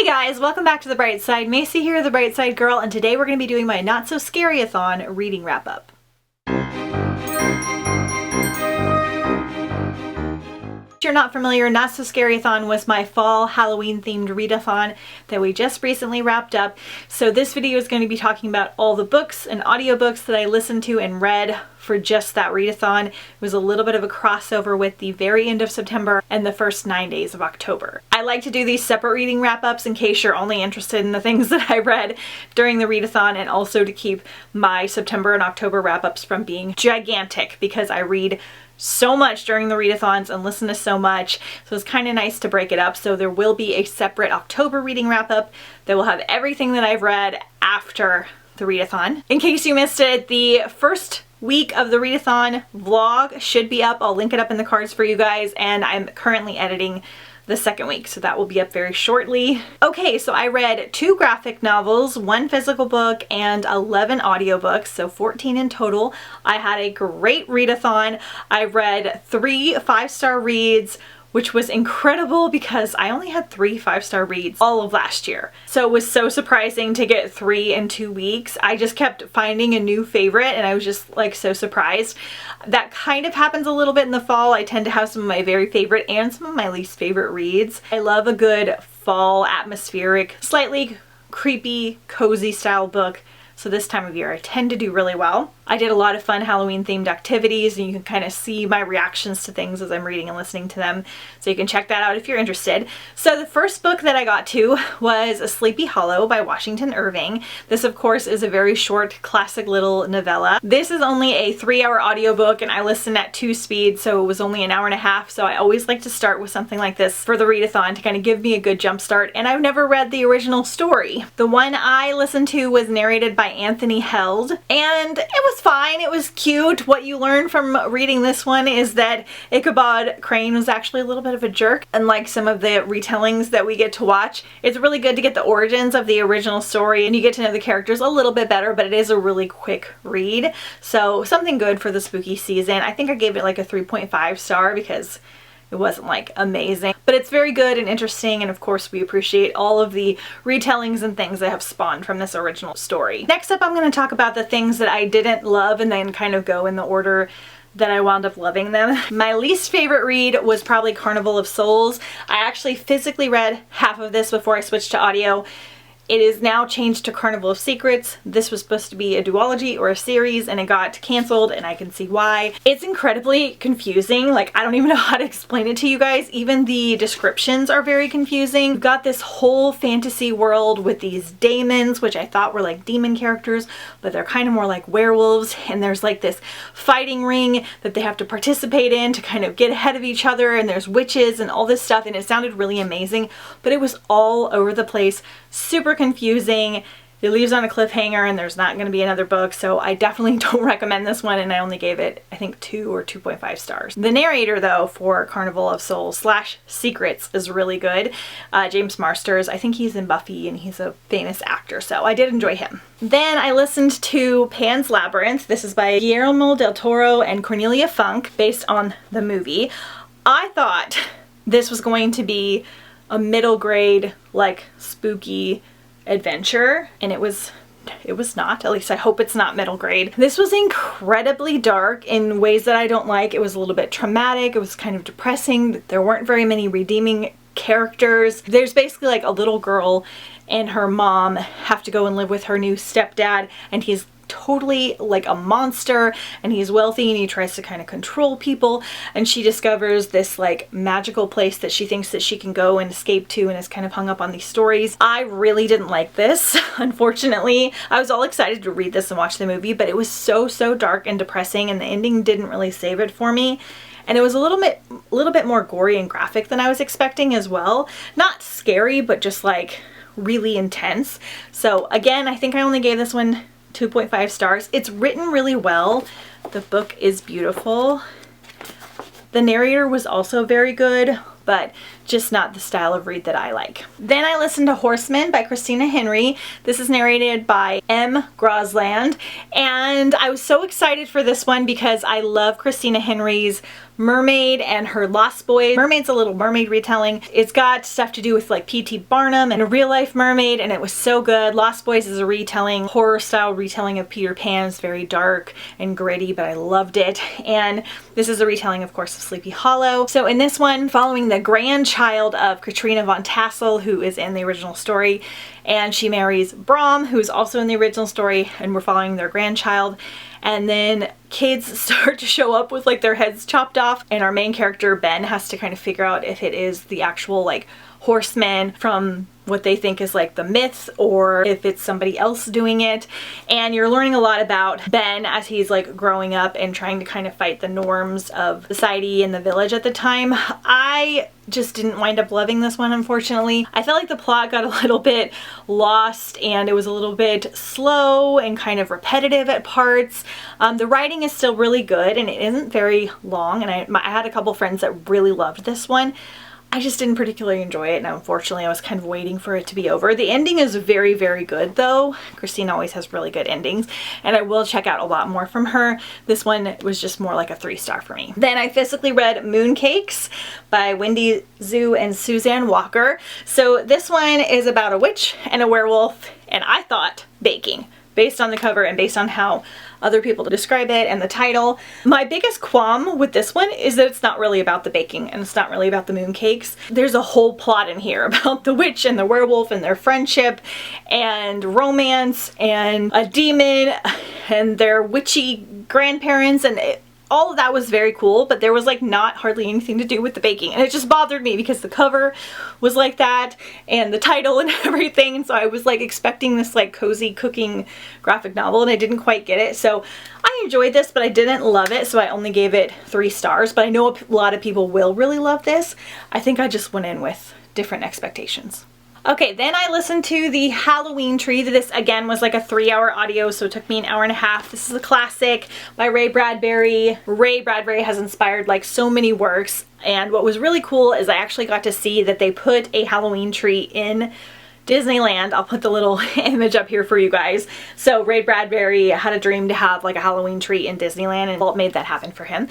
guys, welcome back to The Bright Side. Macy here, The Bright Side Girl, and today we're going to be doing my Not So Scary-a-thon reading wrap-up. If you're not familiar, Not So Scary-a-thon was my fall Halloween themed readathon that we just recently wrapped up. So this video is going to be talking about all the books and audiobooks that I listened to and read for just that readathon. It was a little bit of a crossover with the very end of September and the first 9 days of October. I like to do these separate reading wrap-ups in case you're only interested in the things that I read during the readathon, and also to keep my September and October wrap-ups from being gigantic because I read so much during the readathons and listen to so much, so it's kind of nice to break it up. So there will be a separate October reading wrap-up that will have everything that I've read after the readathon. In case you missed it, the first week of the readathon vlog should be up. I'll link it up in the cards for you guys, and I'm currently editing the second week, so that will be up very shortly. Okay, so I read 2 graphic novels, 1 physical book, and 11 audiobooks, so 14 in total. I had a great readathon. I read 3 5-star reads, which was incredible because I only had 3 5-star reads all of last year. So it was so surprising to get 3 in 2 weeks. I just kept finding a new favorite and I was just like so surprised. That kind of happens a little bit in the fall. I tend to have some of my very favorite and some of my least favorite reads. I love a good fall atmospheric, slightly creepy, cozy style book. So this time of year I tend to do really well. I did a lot of fun Halloween themed activities, and you can kind of see my reactions to things as I'm reading and listening to them. So you can check that out if you're interested. So the first book that I got to was Sleepy Hollow by Washington Irving. This of course is a very short classic little novella. This is only a 3-hour audiobook and I listened at 2 speeds, so it was only an hour and a half. So I always like to start with something like this for the readathon to kind of give me a good jump start. And I've never read the original story. The one I listened to was narrated by Anthony Held, and it was fine. It was cute. What you learn from reading this one is that Ichabod Crane was actually a little bit of a jerk, unlike some of the retellings that we get to watch. It's really good to get the origins of the original story and you get to know the characters a little bit better, but it is a really quick read. So something good for the spooky season. I think I gave it like a 3.5 star because it wasn't like amazing, but it's very good and interesting, and of course we appreciate all of the retellings and things that have spawned from this original story. Next up I'm going to talk about the things that I didn't love and then kind of go in the order that I wound up loving them. My least favorite read was probably Carnival of Souls. I actually physically read half of this before I switched to audio. It is now changed to Carnival of Secrets. This was supposed to be a duology or a series and it got canceled, and I can see why. It's incredibly confusing. Like, I don't even know how to explain it to you guys. Even the descriptions are very confusing. You've got this whole fantasy world with these daemons, which I thought were like demon characters, but they're kind of more like werewolves. And there's like this fighting ring that they have to participate in to kind of get ahead of each other, and there's witches and all this stuff, and it sounded really amazing, but it was all over the place. Super confusing. It leaves on a cliffhanger and there's not going to be another book, so I definitely don't recommend this one, and I only gave it I think 2 or 2.5 stars. The narrator though for Carnival of Souls / Secrets is really good. James Marsters, I think he's in Buffy and he's a famous actor, so I did enjoy him. Then I listened to Pan's Labyrinth. This is by Guillermo del Toro and Cornelia Funk, based on the movie. I thought this was going to be a middle grade, like, spooky adventure, and it was not. At least I hope it's not middle grade. This was incredibly dark in ways that I don't like. It was a little bit traumatic. It was kind of depressing. There weren't very many redeeming characters. There's basically like a little girl and her mom have to go and live with her new stepdad, and he's totally like a monster, and he's wealthy and he tries to kind of control people, and she discovers this like magical place that she thinks that she can go and escape to, and is kind of hung up on these stories. I really didn't like this, unfortunately. I was all excited to read this and watch the movie, but it was so dark and depressing, and the ending didn't really save it for me. And it was a little bit more gory and graphic than I was expecting as well. Not scary, but just like really intense. So again, I think I only gave this one 2.5 stars. It's written really well. The book is beautiful. The narrator was also very good, but just not the style of read that I like. Then I listened to Horsemen by Christina Henry. This is narrated by M. Grosland, and I was so excited for this one because I love Christina Henry's Mermaid and her Lost Boys. Mermaid's a Little Mermaid retelling. It's got stuff to do with like P.T. Barnum and a real life mermaid, and it was so good. Lost Boys is a retelling, horror style retelling of Peter Pan. It's very dark and gritty, but I loved it. And this is a retelling, of course, of Sleepy Hollow. So in this one, following the grandchild of Katrina von Tassel, who is in the original story, and she marries Brom, who's also in the original story, and we're following their grandchild. And then kids start to show up with like their heads chopped off, and our main character Ben has to kind of figure out if it is the actual like horsemen from what they think is like the myths, or if it's somebody else doing it. And you're learning a lot about Ben as he's like growing up and trying to kind of fight the norms of society in the village at the time. I just didn't wind up loving this one, unfortunately. I felt like the plot got a little bit lost, and it was a little bit slow and kind of repetitive at parts. The writing is still really good, and it isn't very long, and I had a couple friends that really loved this one. I just didn't particularly enjoy it, and unfortunately I was kind of waiting for it to be over. The ending is very, very good though. Christine always has really good endings, and I will check out a lot more from her. This one was just more like a 3-star for me. Then I physically read Mooncakes by Wendy Zhu and Suzanne Walker. So this one is about a witch and a werewolf, and I thought baking, based on the cover and based on how other people describe it and the title. My biggest qualm with this one is that it's not really about the baking, and it's not really about the mooncakes. There's a whole plot in here about the witch and the werewolf and their friendship and romance and a demon and their witchy grandparents, and all of that was very cool, but there was like not hardly anything to do with the baking, and it just bothered me because the cover was like that and the title and everything, and so I was like expecting this like cozy cooking graphic novel, and I didn't quite get it. So I enjoyed this, but I didn't love it, so I only gave it 3 stars, but I know a lot of people will really love this. I think I just went in with different expectations. Okay, then I listened to The Halloween Tree. This again was like a 3-hour audio, so it took me an hour and a half. This is a classic by Ray Bradbury. Ray Bradbury has inspired like so many works, and what was really cool is I actually got to see that they put a Halloween tree in Disneyland. I'll put the little image up here for you guys. So Ray Bradbury had a dream to have like a Halloween tree in Disneyland, and Walt made that happen for him.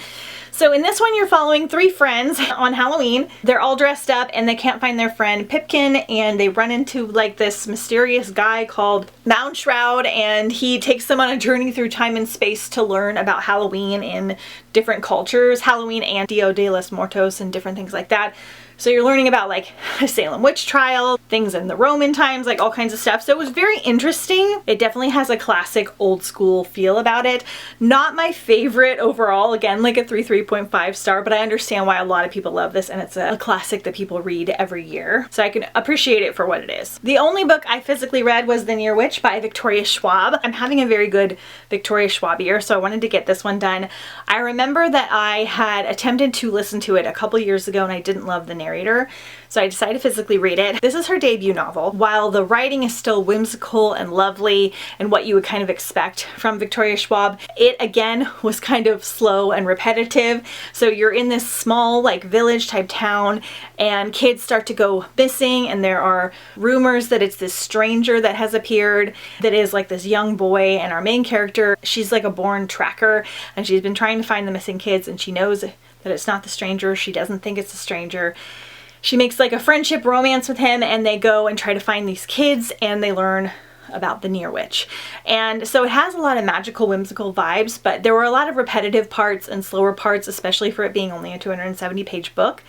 So in this one, you're following 3 friends on Halloween. They're all dressed up and they can't find their friend Pipkin, and they run into like this mysterious guy called Mound Shroud, and he takes them on a journey through time and space to learn about Halloween in different cultures, Halloween and Dia de los Muertos and different things like that. So you're learning about like a Salem witch trial, things in the Roman times, like all kinds of stuff. So it was very interesting. It definitely has a classic old school feel about it. Not my favorite overall, again, like a 3.5 star, but I understand why a lot of people love this, and it's a classic that people read every year. So I can appreciate it for what it is. The only book I physically read was The Near Witch by Victoria Schwab. I'm having a very good Victoria Schwab year, so I wanted to get this one done. I remember that I had attempted to listen to it a couple years ago, and I didn't love the narrator, so I decided to physically read it. This is her debut novel. While the writing is still whimsical and lovely and what you would kind of expect from Victoria Schwab, it again was kind of slow and repetitive. So you're in this small like village type town, and kids start to go missing, and there are rumors that it's this stranger that has appeared that is like this young boy, and our main character, she's like a born tracker, and she's been trying to find the missing kids, and she knows that it's not the stranger. She doesn't think it's the stranger. She makes like a friendship romance with him, and they go and try to find these kids, and they learn about the Near Witch. And so it has a lot of magical, whimsical vibes, but there were a lot of repetitive parts and slower parts, especially for it being only a 270-page book.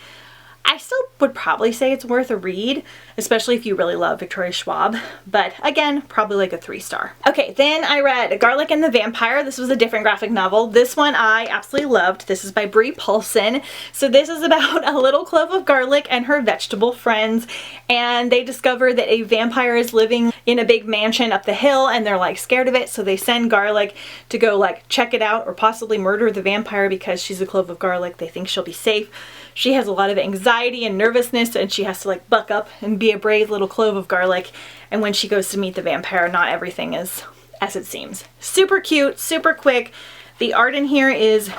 I still would probably say it's worth a read, especially if you really love Victoria Schwab, but again, probably like a 3-star. Okay, then I read Garlic and the Vampire. This was a different graphic novel. This one I absolutely loved. This is by Brie Paulson. So this is about a little clove of garlic and her vegetable friends, and they discover that a vampire is living in a big mansion up the hill, and they're like scared of it, so they send Garlic to go like check it out or possibly murder the vampire because she's a clove of garlic. They think she'll be safe. She has a lot of anxiety and nervousness, and she has to like buck up and be a brave little clove of garlic. And when she goes to meet the vampire, not everything is as it seems. Super cute, super quick. The art in here is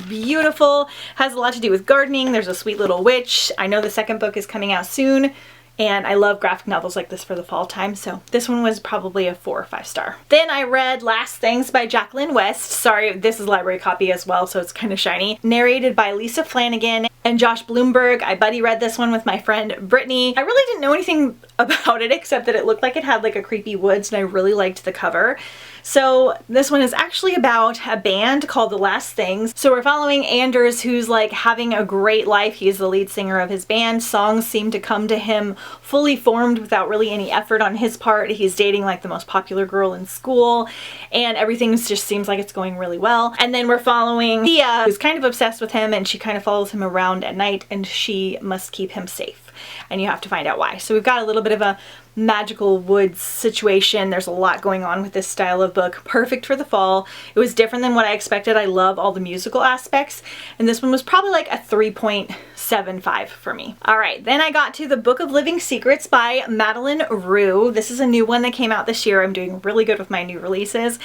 beautiful, has a lot to do with gardening. There's a sweet little witch. I know the second book is coming out soon, and I love graphic novels like this for the fall time, so this one was probably a 4 or 5 star. Then I read Last Things by Jacqueline West. Sorry, this is a library copy as well, so it's kind of shiny. Narrated by Lisa Flanagan and Josh Bloomberg. I buddy read this one with my friend Brittany. I really didn't know anything about it except that it looked like it had like a creepy woods, and I really liked the cover. So this one is actually about a band called The Last Things. So we're following Anders, who's like having a great life. He's the lead singer of his band. Songs seem to come to him fully formed without really any effort on his part. He's dating like the most popular girl in school, and everything just seems like it's going really well. And then we're following Thea, who's kind of obsessed with him, and she kind of follows him around at night, and she must keep him safe. And you have to find out why. So we've got a little bit of a magical woods situation. There's a lot going on with this style of book. Perfect for the fall. It was different than what I expected. I love all the musical aspects, and this one was probably like a 3.75 for me. All right, then I got to The Book of Living Secrets by Madeline Rue. This is a new one that came out this year. I'm doing really good with my new releases,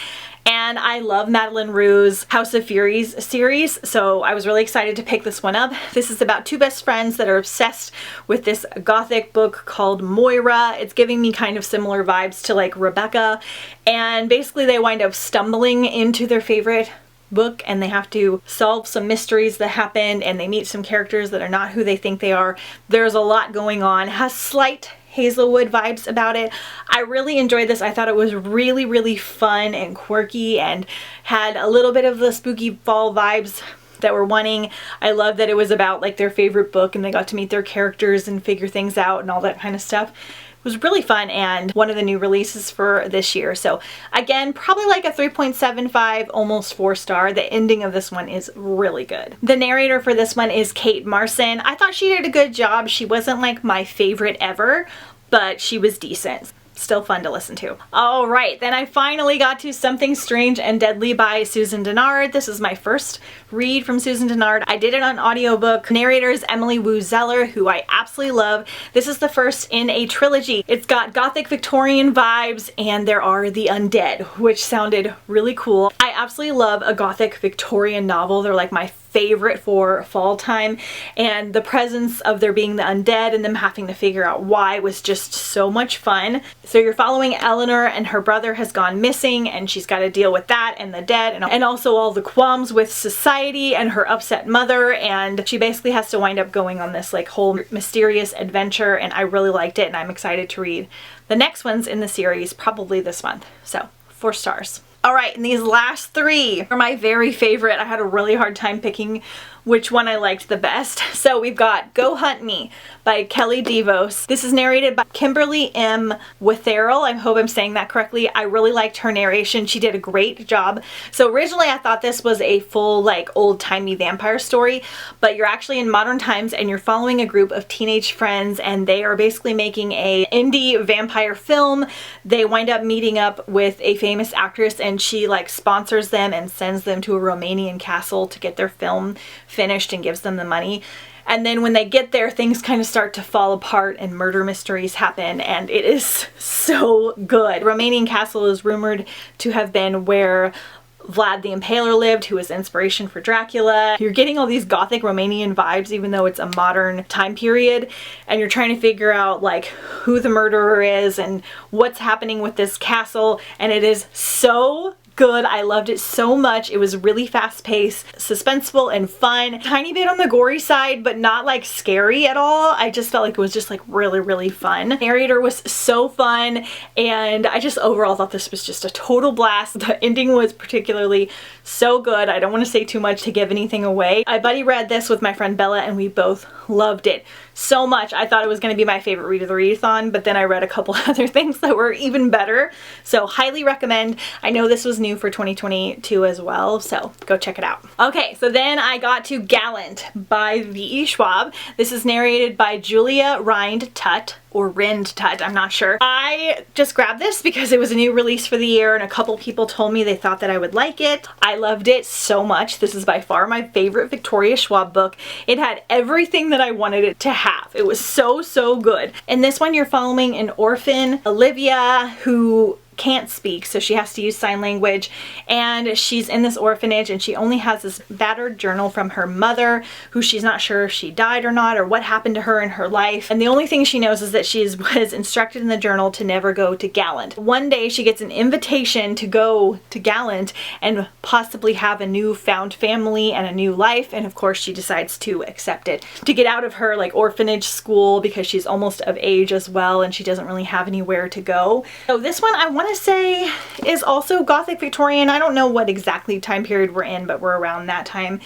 and I love Madeline Rue's House of Furies series, so I was really excited to pick this one up. This is about two best friends that are obsessed with this gothic book called Moira. It's giving me kind of similar vibes to like Rebecca, and basically they wind up stumbling into their favorite book, and they have to solve some mysteries that happened, and they meet some characters that are not who they think they are. There's a lot going on. It has slight Hazelwood vibes about it. I really enjoyed this. I thought it was really, really fun and quirky and had a little bit of the spooky fall vibes that we're wanting. I love that it was about like their favorite book, and they got to meet their characters and figure things out and all that kind of stuff. It was really fun, and one of the new releases for this year. So again, probably like a 3.75, almost 4 star. The ending of this one is really good. The narrator for this one is Kate Marson. I thought she did a good job. She wasn't like my favorite ever, but she was decent. Still fun to listen to. All right, then I finally got to Something Strange and Deadly by Susan Dennard. This is my first read from Susan Dennard. I did it on audiobook. Narrator is Emily Wu Zeller, who I absolutely love. This is the first in a trilogy. It's got gothic Victorian vibes, and there are the undead, which sounded really cool. I absolutely love a gothic Victorian novel. They're like my favorite for fall time, and the presence of there being the undead and them having to figure out why was just so much fun. So you're following Eleanor, and her brother has gone missing, and she's got to deal with that and the dead, and also all the qualms with society and her upset mother, and she basically has to wind up going on this like whole mysterious adventure, and I really liked it, and I'm excited to read the next ones in the series probably this month. So 4 stars. All right, and these last 3 are my very favorite. I had a really hard time picking which one I liked the best. So we've got Go Hunt Me by Kelly DeVos. This is narrated by Kimberly M. Witherell. I hope I'm saying that correctly. I really liked her narration. She did a great job. So originally I thought this was a full like old-timey vampire story, but you're actually in modern times, and you're following a group of teenage friends, and they are basically making a indie vampire film. They wind up meeting up with a famous actress, and she like sponsors them and sends them to a Romanian castle to get their film finished and gives them the money. And then when they get there, things kind of start to fall apart and murder mysteries happen, and it is so good. Romanian castle is rumored to have been where Vlad the Impaler lived, who was inspiration for Dracula. You're getting all these gothic Romanian vibes even though it's a modern time period, and you're trying to figure out like who the murderer is and what's happening with this castle, and it is so good. I loved it so much. It was really fast-paced, suspenseful, and fun. Tiny bit on the gory side, but not like scary at all. I just felt like it was just like really, really fun. Narrator was so fun, and I just overall thought this was just a total blast. The ending was particularly so good. I don't want to say too much to give anything away. I buddy read this with my friend Bella, and we both loved it so much. I thought it was going to be my favorite read of the readathon, but then I read a couple other things that were even better. So highly recommend. I know this was new for 2022 as well, so go check it out. Okay, so then I got to Gallant by V.E. Schwab. This is narrated by Julia Rind-Tutt, or Rind-Tutt, I'm not sure. I just grabbed this because it was a new release for the year, and a couple people told me they thought that I would like it. I loved it so much. This is by far my favorite Victoria Schwab book. It had everything that I wanted it to have. It was so, so good. In this one, you're following an orphan, Olivia, who can't speak, so she has to use sign language, and she's in this orphanage, and she only has this battered journal from her mother, who she's not sure if she died or not, or what happened to her in her life. And the only thing she knows is that she was instructed in the journal to never go to Gallant. One day she gets an invitation to go to Gallant and possibly have a new found family and a new life, and of course she decides to accept it to get out of her like orphanage school, because she's almost of age as well and she doesn't really have anywhere to go. So this one I want to say is also Gothic Victorian. I don't know what exactly time period we're in, but we're around that time.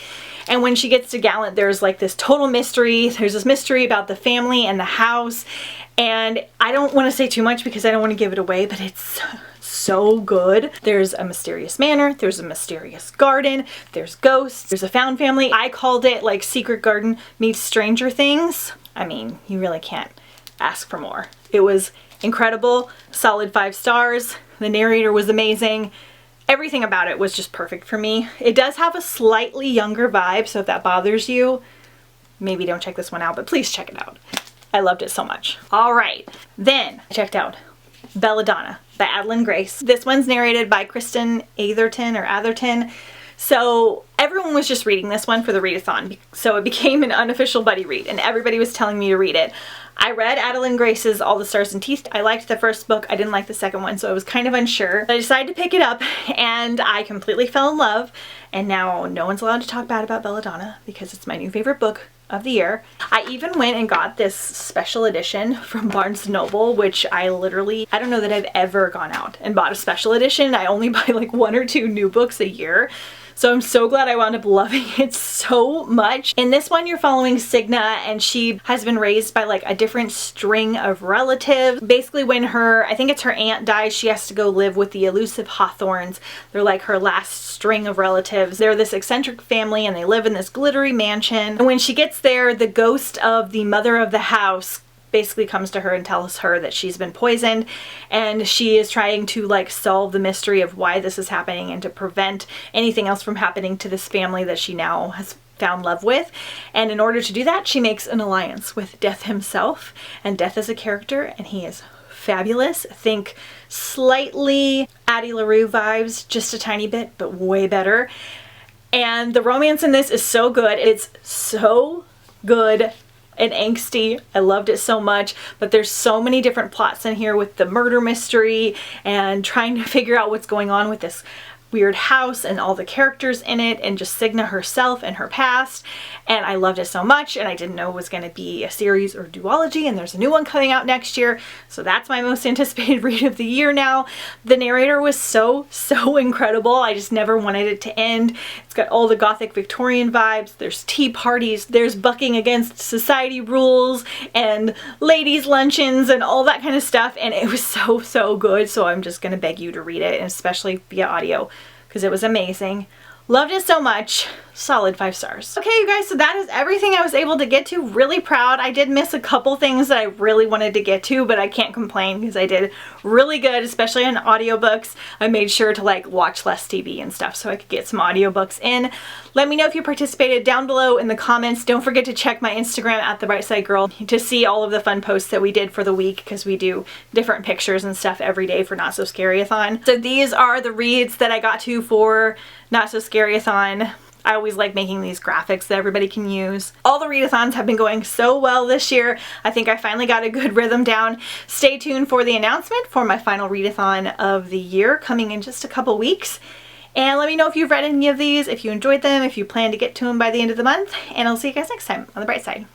And when she gets to Gallant, there's like this total mystery. There's this mystery about the family and the house, and I don't want to say too much because I don't want to give it away, but it's so good. There's a mysterious manor, there's a mysterious garden, there's ghosts, there's a found family. I called it like Secret Garden meets Stranger Things. I mean, you really can't ask for more. It was incredible, solid 5 stars. The narrator was amazing. Everything about it was just perfect for me. It does have a slightly younger vibe, so if that bothers you, maybe don't check this one out, but please check it out. I loved it so much. All right, then I checked out Belladonna by Adeline Grace. This one's narrated by Kristen Atherton. So everyone was just reading this one for the readathon, so it became an unofficial buddy read, and everybody was telling me to read it. I read Adeline Grace's All the Stars and Teeth. I liked the first book. I didn't like the second one, so I was kind of unsure. I decided to pick it up, and I completely fell in love, and now no one's allowed to talk bad about Belladonna because it's my new favorite book of the year. I even went and got this special edition from Barnes & Noble, which I don't know that I've ever gone out and bought a special edition. I only buy like 1 or 2 new books a year. So I'm so glad I wound up loving it so much. In this one, you're following Signa, and she has been raised by like a different string of relatives. Basically, when I think it's her aunt dies, she has to go live with the elusive Hawthorns. They're like her last string of relatives. They're this eccentric family, and they live in this glittery mansion. And when she gets there, the ghost of the mother of the house basically comes to her and tells her that she's been poisoned, and she is trying to like solve the mystery of why this is happening and to prevent anything else from happening to this family that she now has found love with. And in order to do that, she makes an alliance with Death himself, and Death is a character and he is fabulous. Think slightly Addie LaRue vibes, just a tiny bit, but way better. And the romance in this is so good. It's so good and angsty. I loved it so much, but there's so many different plots in here with the murder mystery and trying to figure out what's going on with this weird house and all the characters in it, and just Signa herself and her past. And I loved it so much, and I didn't know it was going to be a series or duology, and there's a new one coming out next year, so that's my most anticipated read of the year now. The narrator was so incredible. I just never wanted it to end. It's got all the Gothic Victorian vibes. There's tea parties, there's bucking against society rules, and ladies' luncheons, and all that kind of stuff, and it was so good. So I'm just gonna beg you to read it, and especially via audio, because it was amazing. Loved it so much. Solid 5 stars. Okay, you guys, so that is everything I was able to get to. Really proud. I did miss a couple things that I really wanted to get to, but I can't complain because I did really good, especially on audiobooks. I made sure to like watch less TV and stuff so I could get some audiobooks in. Let me know if you participated down below in the comments. Don't forget to check my Instagram at The Bright Side Girl to see all of the fun posts that we did for the week, because we do different pictures and stuff every day for Not So Scary-a-thon. So these are the reads that I got to for Not So Scary-a-thon. I always like making these graphics that everybody can use. All the readathons have been going so well this year. I think I finally got a good rhythm down. Stay tuned for the announcement for my final readathon of the year coming in just a couple weeks. And let me know if you've read any of these, if you enjoyed them, if you plan to get to them by the end of the month, and I'll see you guys next time on The Bright Side.